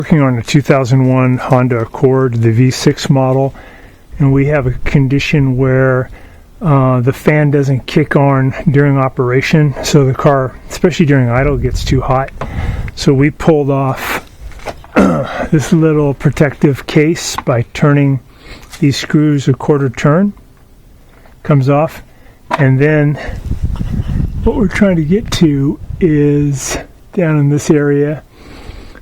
Working on a 2001 Honda Accord, the V6 model, and we have a condition where the fan doesn't kick on during operation, so the car, especially during idle, gets too hot. So we pulled off this little protective case by turning these screws a quarter turn. Comes off, and then what we're trying to get to is down in this area.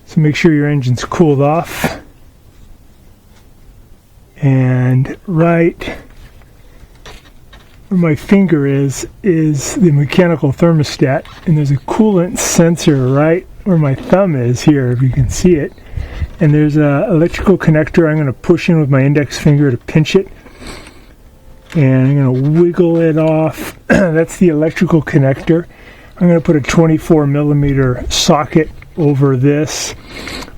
So make sure your engine's cooled off. And right where my finger is the mechanical thermostat, and there's a coolant sensor right where my thumb is here, if you can see it. And there's an electrical connector I'm going to push in with my index finger to pinch it. And I'm going to wiggle it off. That's the electrical connector. I'm going to put a 24 millimeter socket over this.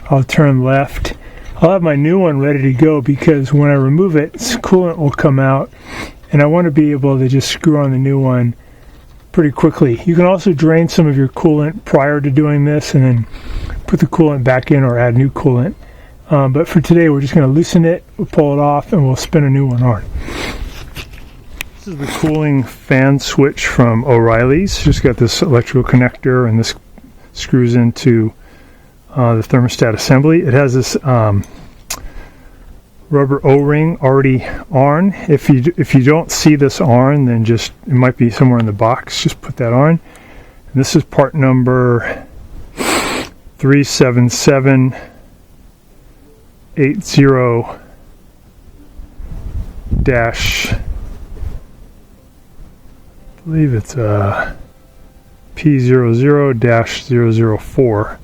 I'll turn left. I'll have my new one ready to go because when I remove it, coolant will come out, and I want to be able to just screw on the new one pretty quickly. You can also drain some of your coolant prior to doing this and then put the coolant back in or add new coolant. But for today, we're just going to loosen it, we'll pull it off, and we'll spin a new one on. This is the cooling fan switch from O'Reilly's. Just got this electrical connector, and this screws into the thermostat assembly. It has this rubber O-ring already on. If you don't see this on, then just, it might be somewhere in the box. Just put that on. And this is part number 37780 dash, I believe it's P00-004.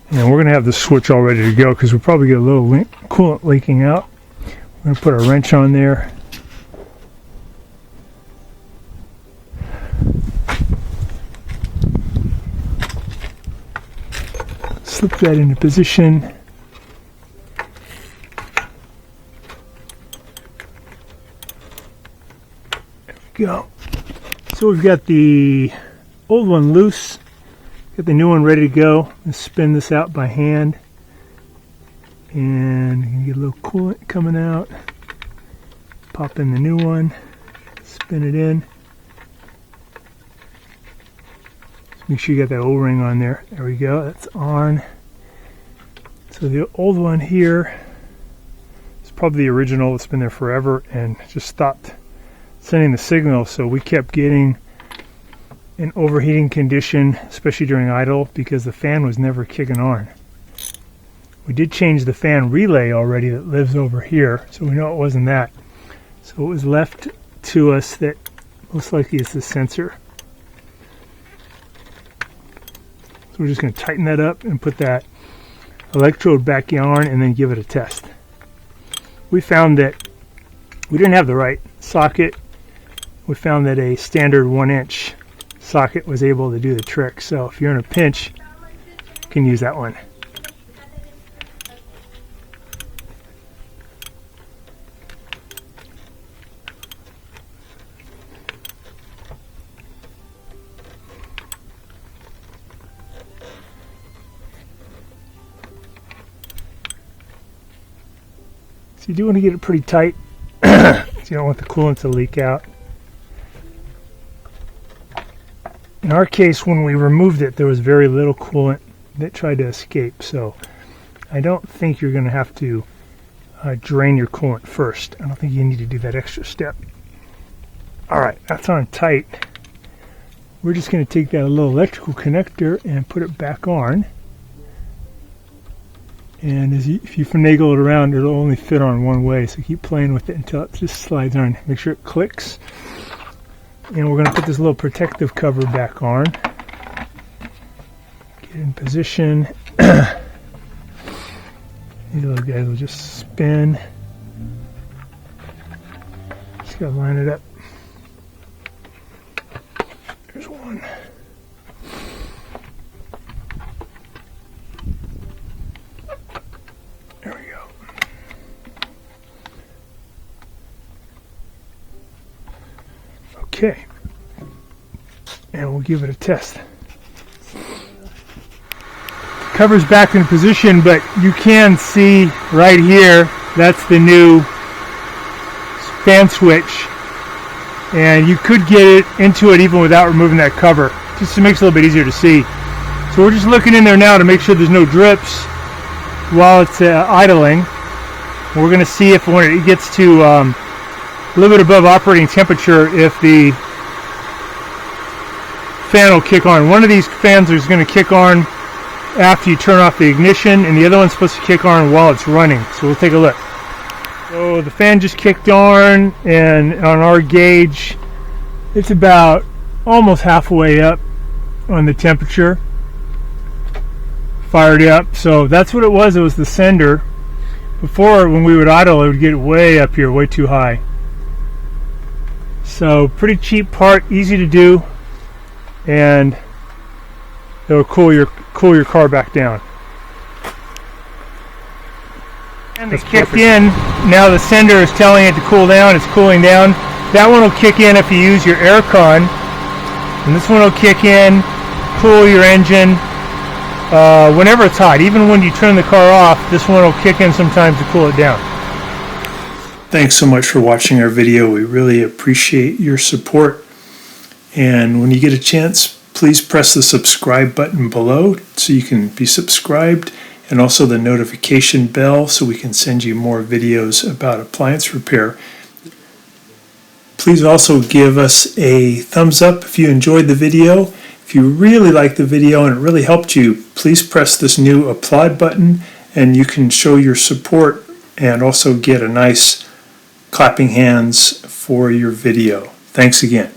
And we're going to have the switch all ready to go because we'll probably get a little coolant leaking out. We're going to put a wrench on there. Slip that into position. There we go. So we've got the old one loose, got the new one ready to go. Let's spin this out by hand, and you can get a little coolant coming out. Pop in the new one, spin it in. Just make sure you got that O-ring on there. There we go, that's on. So the old one here is probably the original. It's been there forever and just stopped sending the signal, so we kept getting an overheating condition, especially during idle, because the fan was never kicking on. We did change the fan relay already that lives over here, so we know it wasn't that. So it was left to us that most likely it's the sensor. So we're just going to tighten that up and put that electrode back on and then give it a test. We found that we didn't have the right socket. We found that a standard 1-inch socket was able to do the trick. So if you're in a pinch, you can use that one. So you do want to get it pretty tight. So you don't want the coolant to leak out. In our case, when we removed it, there was very little coolant that tried to escape, so I don't think you're going to have to drain your coolant first. I don't think you need to do that extra step. Alright, that's on tight. We're just going to take that little electrical connector and put it back on. And if you finagle it around, it'll only fit on one way, so keep playing with it until it just slides on. Make sure it clicks. And we're going to put this little protective cover back on. Get in position. These little guys will just spin. Just got to line it up. There's one. There we go. Okay, and we'll give it a test. cover's back in position, but you can see right here, that's the new fan switch. And you could get it into it even without removing that cover. Just makes it a little bit easier to see. So we're just looking in there now to make sure there's no drips while it's idling. We're going to see if when it gets to a little bit above operating temperature, if the fan will kick on. One of these fans is going to kick on after you turn off the ignition, and the other one's supposed to kick on while it's running. So we'll take a look. So the fan just kicked on, and on our gauge, it's about almost halfway up on the temperature. Fired up. So that's what it was. It was the sender. Before, when we would idle, it would get way up here, way too high. So pretty cheap part, easy to do, and it'll cool your car back down. And it's kicked in. Now the sender is telling it to cool down. It's cooling down. That one will kick in if you use your air con, and this one will kick in, cool your engine whenever it's hot. Even when you turn the car off, this one will kick in sometimes to cool it down. Thanks so much for watching our video. We really appreciate your support. And when you get a chance, please press the subscribe button below so you can be subscribed, and also the notification bell so we can send you more videos about appliance repair. Please also give us a thumbs up if you enjoyed the video. If you really liked the video and it really helped you, please press this new applaud button and you can show your support and also get a nice clapping hands for your video. Thanks again.